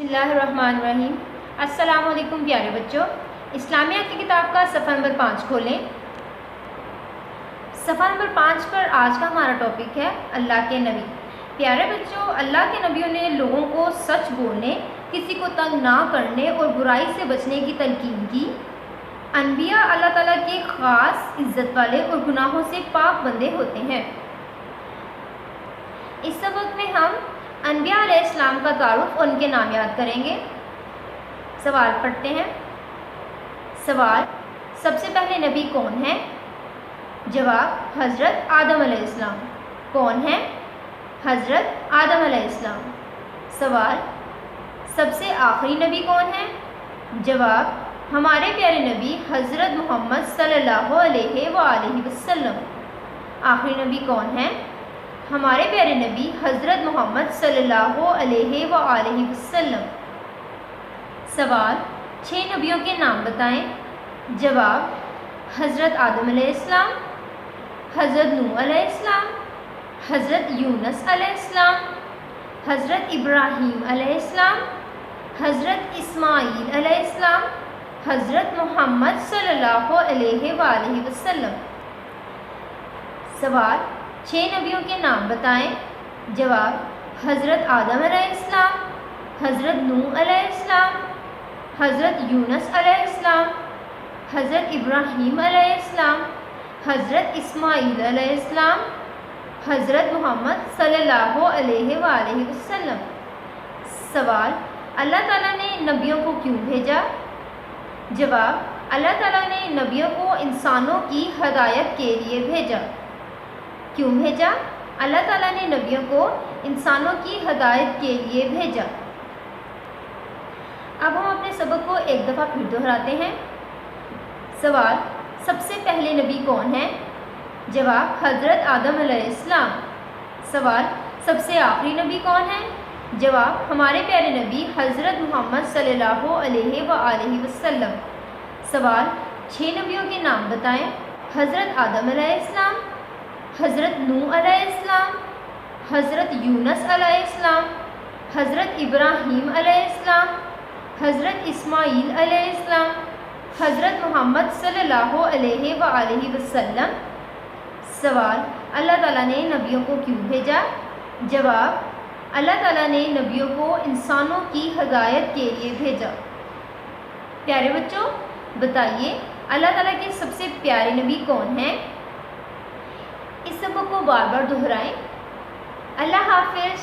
बिस्मिल्लाहिर्रहमानिर्रहीम। अस्सलाम वालेकुम प्यारे बच्चों। इस्लामिया की किताब का सफ़ा नंबर 5 खोलें। सफ़ा नंबर 5 पर आज का हमारा टॉपिक है अल्लाह के नबी। प्यारे बच्चों, अल्लाह के नबियों ने लोगों को सच बोलने, किसी को तंग ना करने और बुराई से बचने की तलकीन की। अनबिया अल्लाह ताला के ख़ास इज़्ज़त वाले और गुनाहों से पाक बंदे होते हैं। इस सबक में हम अनबिया अलैहिस्सलाम का तारुफ और उनके नाम याद करेंगे। सवाल पढ़ते हैं। सवाल, सबसे पहले नबी कौन है? जवाब, हज़रत आदम अलैहिस्सलाम। कौन है? हज़रत आदम अलैहिस्सलाम। सवाल, सबसे आखिरी नबी कौन है? जवाब, हमारे प्यारे नबी हज़रत मोहम्मद सल्लल्लाहु अलैहि वसल्लम। आखिरी नबी कौन है? हमारे प्यारे नबी हज़रत मोहम्मद सल्लल्लाहु अलैहि वसल्लम। सवाल, 6 नबियों के नाम बताएं। जवाब, हज़रत आदम अलैहिस्सलाम, हज़रत नूह अलैहिस्सलाम, हज़रत यूनुस अलैहिस्सलाम, हज़रत इब्राहीम अलैहिस्सलाम, हज़रत इस्माईल अलैहिस्सलाम, हज़रत मोहम्मद सल्लल्लाहु अलैहि वसल्लम। सवाल, 6 नबियों के नाम बताएं। जवाब, हज़रत आदम अलैहिस्सलाम, हज़रत नूह अलैहिस्सलाम, हज़रत यूनुस अलैहिस्सलाम, हज़रत इब्राहीम अलैहिस्सलाम, हज़रत इस्माईल अलैहिस्सलाम, हज़रत मोहम्मद सल्लल्लाहु अलैहि वसल्लम। सवाल, अल्लाह ताला ने नबियों को क्यों भेजा? जवाब, अल्लाह ताला ने नबियों को इंसानों की हदायत के लिए भेजा। क्यों भेजा? अल्लाह ताला ने नबियों को इंसानों की हदायत के लिए भेजा। अब हम अपने सबक को एक दफ़ा फिर दोहराते हैं। सवाल, सबसे पहले नबी कौन है? जवाब, हज़रत आदम अलैहिस्सलाम। सवाल, सबसे आखिरी नबी कौन है? जवाब, हमारे प्यारे नबी हज़रत मोहम्मद सल्लल्लाहु अलैहि वसल्लम। सवाल, 6 नबियों के नाम बताएं। हज़रत आदम अलैहिस्सलाम, हज़रत नूह अलैहिस्सलाम, हज़रत यूनुस अलैहिस्सलाम, हज़रत इब्राहीम अलैहिस्सलाम, हज़रत इस्माईल अलैहिस्सलाम, हज़रत मोहम्मद सल्लल्लाहु अलैहि वसल्लम। सवाल, अल्लाह ताला ने नबियों को क्यों भेजा? जवाब, अल्लाह ताला ने नबियों को इंसानों की हदायत के लिए भेजा। प्यारे बच्चों, बताइए अल्लाह ताला के सबसे प्यारे नबी कौन हैं? इस सबक को बार बार दोहराएं। अल्लाह हाफ़िज़।